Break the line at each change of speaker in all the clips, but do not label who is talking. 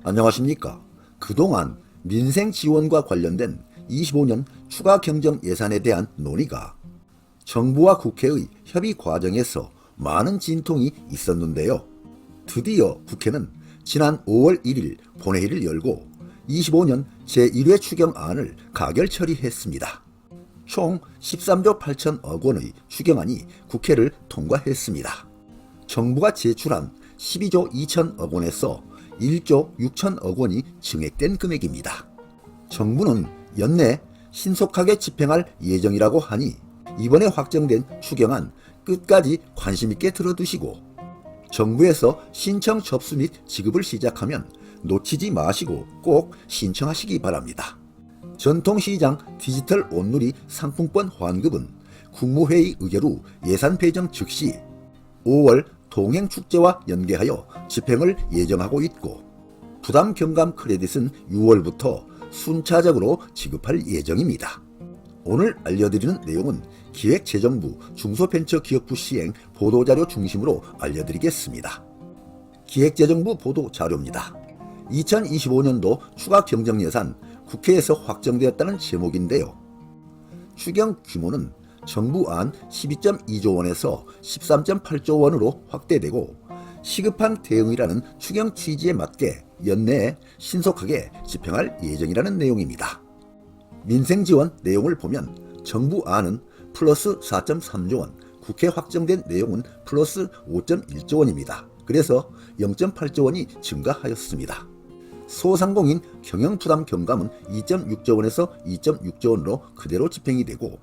안녕하십니까. 그동안 민생 지원과 관련된 25년 추가 경정 예산에 대한 논의가 정부와 국회의 협의 과정에서 많은 진통이 있었는데요. 드디어 국회는 지난 5월 1일 본회의를 열고 25년 제1회 추경안을 가결 처리했습니다. 총 13조 8천억 원의 추경안이 국회를 통과했습니다. 정부가 제출한 12조 2천억 원에서 1조 6천억 원이 증액된 금액입니다. 정부는 연내 신속하게 집행할 예정이라고 하니 이번에 확정된 추경안 끝까지 관심있게 들어두시고 정부에서 신청 접수 및 지급을 시작하면 놓치지 마시고 꼭 신청하시기 바랍니다. 전통시장 디지털 온누리 상품권 환급은 국무회의 의결 후 예산 배정 즉시 5월 동행축제와 연계하여 집행을 예정하고 있고 부담 경감 크레딧은 6월부터 순차적으로 지급할 예정입니다. 오늘 알려드리는 내용은 기획재정부 중소벤처기업부 시행 보도자료 중심으로 알려드리겠습니다. 기획재정부 보도자료입니다. 2025년도 추가 경정예산 국회에서 확정되었다는 제목인데요. 추경 규모는 정부안 12.2조 원에서 13.8조 원으로 확대되고 시급한 대응이라는 추경 취지에 맞게 연내에 신속하게 집행할 예정이라는 내용입니다. 민생지원 내용을 보면 정부안은 플러스 4.3조 원, 국회 확정된 내용은 플러스 5.1조 원입니다. 그래서 0.8조 원이 증가하였습니다. 소상공인 경영부담 경감은 2.6조 원에서 2.6조 원으로 그대로 집행이 되고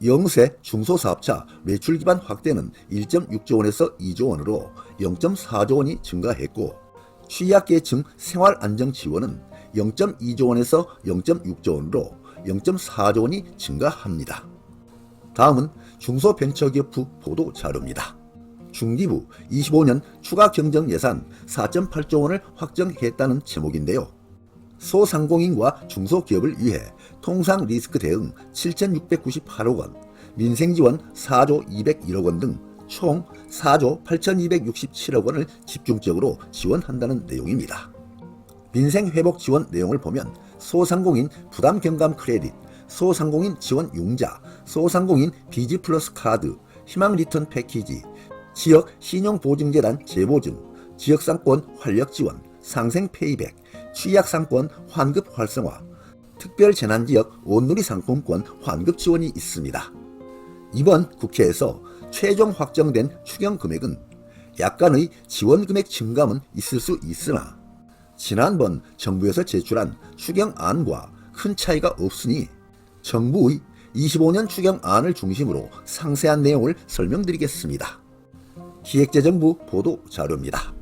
영세 중소사업자 매출기반 확대는 1.6조 원에서 2조 원으로 0.4조 원이 증가했고 취약계층 생활안정지원은 0.2조 원에서 0.6조 원으로 0.4조 원이 증가합니다. 다음은 중소벤처기업부 보도자료입니다. 중기부 25년 추가 경정 예산 4.8조 원을 확정했다는 제목인데요. 소상공인과 중소기업을 위해 통상 리스크 대응 7,698억 원, 민생지원 4조 201억 원 등 총 4조 8,267억 원을 집중적으로 지원한다는 내용입니다. 민생회복 지원 내용을 보면 소상공인 부담 경감 크레딧, 소상공인 지원 융자, 소상공인 비지 플러스 카드, 희망 리턴 패키지, 지역 신용보증재단 재보증, 지역상권 활력 지원, 상생 페이백, 취약상권 환급 활성화, 특별재난지역 온누리 상품권 환급 지원이 있습니다. 이번 국회에서 최종 확정된 추경 금액은 약간의 지원 금액 증감은 있을 수 있으나 지난번 정부에서 제출한 추경안과 큰 차이가 없으니 정부의 25년 추경안을 중심으로 상세한 내용을 설명드리겠습니다. 기획재정부 보도자료입니다.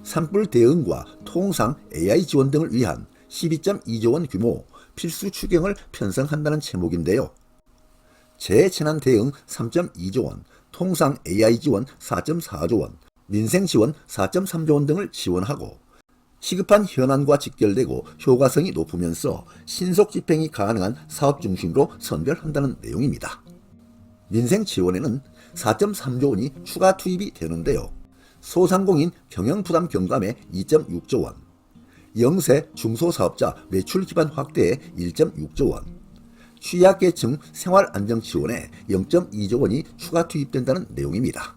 산불 대응과 통상 AI 지원 등을 위한 12.2조 원 규모 필수 추경을 편성한다는 제목인데요. 재재난 대응 3.2조 원, 통상 AI 지원 4.4조 원, 민생 지원 4.3조 원 등을 지원하고 시급한 현안과 직결되고 효과성이 높으면서 신속 집행이 가능한 사업 중심으로 선별한다는 내용입니다. 민생 지원에는 4.3조 원이 추가 투입이 되는데요. 소상공인 경영부담 경감에 2.6조 원, 영세 중소사업자 매출 기반 확대에 1.6조 원, 취약계층 생활안정지원에 0.2조 원이 추가 투입된다는 내용입니다.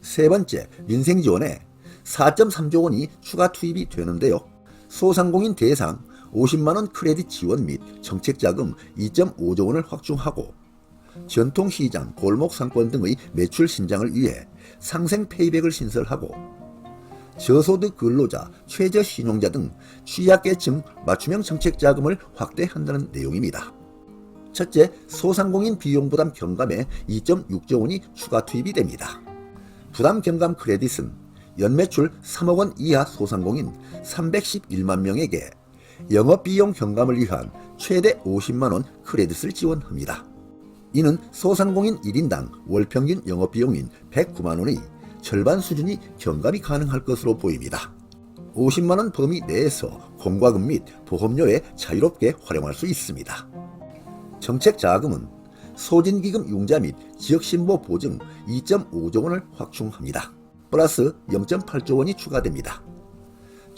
세 번째, 민생지원에 4.3조 원이 추가 투입이 되는데요. 소상공인 대상 50만원 크레딧 지원 및 정책자금 2.5조 원을 확충하고 전통시장, 골목상권 등의 매출 신장을 위해 상생 페이백을 신설하고 저소득 근로자, 최저신용자 등 취약계층 맞춤형 정책자금을 확대한다는 내용입니다. 첫째, 소상공인 비용부담 경감에 2.6조 원이 추가 투입이 됩니다. 부담 경감 크레딧은 연매출 3억 원 이하 소상공인 311만 명에게 영업비용 경감을 위한 최대 50만 원 크레딧을 지원합니다. 이는 소상공인 1인당 월평균 영업비용인 109만 원의 절반 수준이 경감이 가능할 것으로 보입니다. 50만 원 범위 내에서 공과금 및 보험료에 자유롭게 활용할 수 있습니다. 정책자금은 소진기금 융자 및 지역신보 보증 2.5조 원을 확충합니다. 플러스 0.8조 원이 추가됩니다.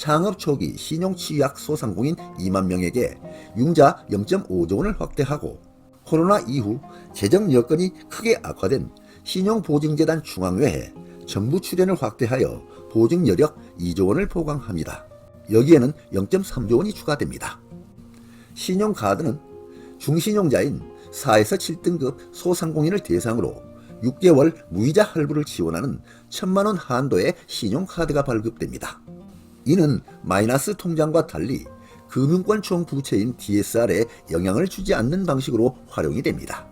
창업 초기 신용 취약 소상공인 2만 명에게 융자 0.5조 원을 확대하고 코로나 이후 재정 여건이 크게 악화된 신용보증재단 중앙회에 정부 출연을 확대하여 보증 여력 2조 원을 보강합니다. 여기에는 0.3조 원이 추가됩니다. 신용카드는 중신용자인 4에서 7등급 소상공인을 대상으로 6개월 무이자 할부를 지원하는 1,000만 원 한도의 신용카드가 발급됩니다. 이는 마이너스 통장과 달리 금융권 총 부채인 DSR에 영향을 주지 않는 방식으로 활용이 됩니다.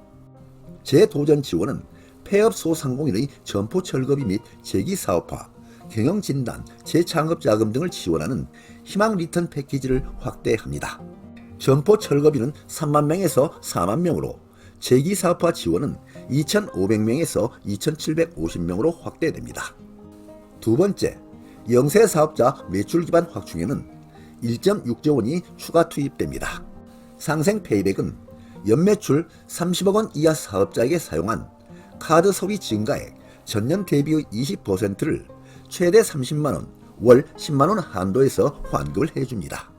재도전 지원은 폐업 소상공인의 점포 철거비 및 재기사업화, 경영진단, 재창업자금 등을 지원하는 희망 리턴 패키지를 확대합니다. 점포 철거비는 3만 명에서 4만 명으로 재기사업화 지원은 2,500명에서 2,750명으로 확대됩니다. 두 번째, 영세사업자 매출기반 확충에는 1.6조 원이 추가 투입됩니다. 상생 페이백은 연매출 30억 원 이하 사업자에게 사용한 카드 소비 증가액 전년 대비의 20%를 최대 30만 원, 월 10만 원 한도에서 환급을 해줍니다.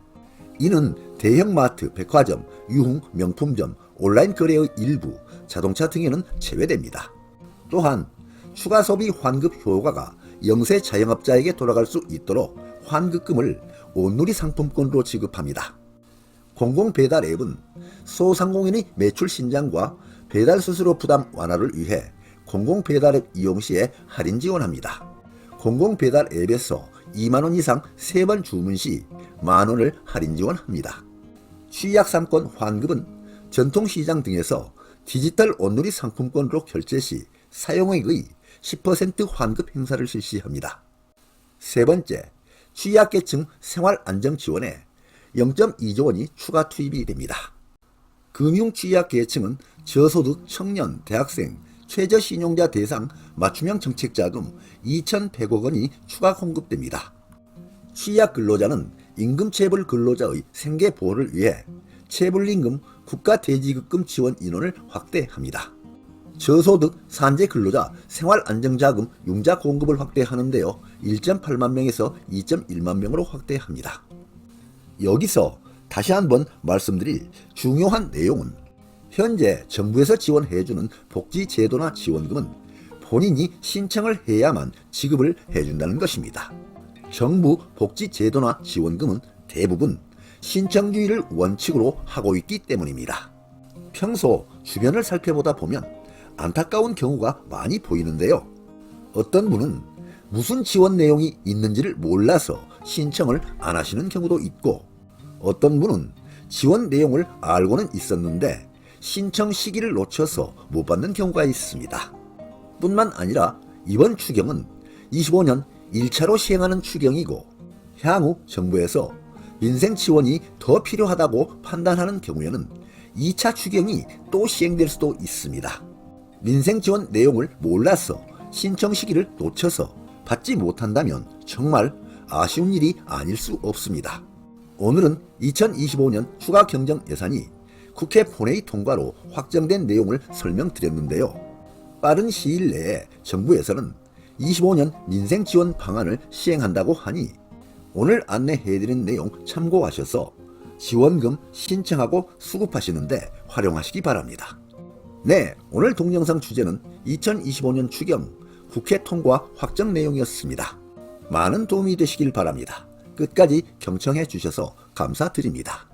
이는 대형마트, 백화점, 유흥, 명품점, 온라인 거래의 일부, 자동차 등에는 제외됩니다. 또한 추가 소비 환급 효과가 영세 자영업자에게 돌아갈 수 있도록 환급금을 온누리 상품권으로 지급합니다. 공공배달 앱은 소상공인의 매출 신장과 배달 수수료 부담 완화를 위해 공공배달앱 이용 시에 할인 지원합니다. 공공배달 앱에서 2만 원 이상 3번 주문 시 만 원을 할인 지원합니다. 취약상권 환급은 전통시장 등에서 디지털 온누리 상품권으로 결제 시 사용액의 10% 환급 행사를 실시합니다. 세 번째, 취약계층 생활안정지원에 0.2조 원이 추가 투입이 됩니다. 금융취약계층은 저소득, 청년, 대학생, 최저신용자 대상 맞춤형 정책자금 2,100억 원이 추가 공급됩니다. 취약근로자는 임금체불 근로자의 생계보호를 위해 체불임금 국가대지급금 지원 인원을 확대합니다. 저소득 산재근로자 생활안정자금 융자 공급을 확대하는데요. 1.8만 명에서 2.1만 명으로 확대합니다. 여기서 다시 한번 말씀드릴 중요한 내용은 현재 정부에서 지원해주는 복지제도나 지원금은 본인이 신청을 해야만 지급을 해준다는 것입니다. 정부 복지제도나 지원금은 대부분 신청주의를 원칙으로 하고 있기 때문입니다. 평소 주변을 살펴보다 보면 안타까운 경우가 많이 보이는데요. 어떤 분은 무슨 지원 내용이 있는지를 몰라서 신청을 안 하시는 경우도 있고, 어떤 분은 지원 내용을 알고는 있었는데 신청 시기를 놓쳐서 못 받는 경우가 있습니다. 뿐만 아니라 이번 추경은 25년 1차로 시행하는 추경이고, 향후 정부에서 민생 지원이 더 필요하다고 판단하는 경우에는 2차 추경이 또 시행될 수도 있습니다. 민생 지원 내용을 몰라서 신청 시기를 놓쳐서 받지 못한다면 정말 아쉬운 일이 아닐 수 없습니다. 오늘은 2025년 추가 경정 예산이 국회 본회의 통과로 확정된 내용을 설명드렸는데요. 빠른 시일 내에 정부에서는 25년 민생 지원 방안을 시행한다고 하니 오늘 안내해드린 내용 참고하셔서 지원금 신청하고 수급하시는데 활용하시기 바랍니다. 네, 오늘 동영상 주제는 2025년 추경 국회 통과 확정 내용이었습니다. 많은 도움이 되시길 바랍니다. 끝까지 경청해 주셔서 감사드립니다.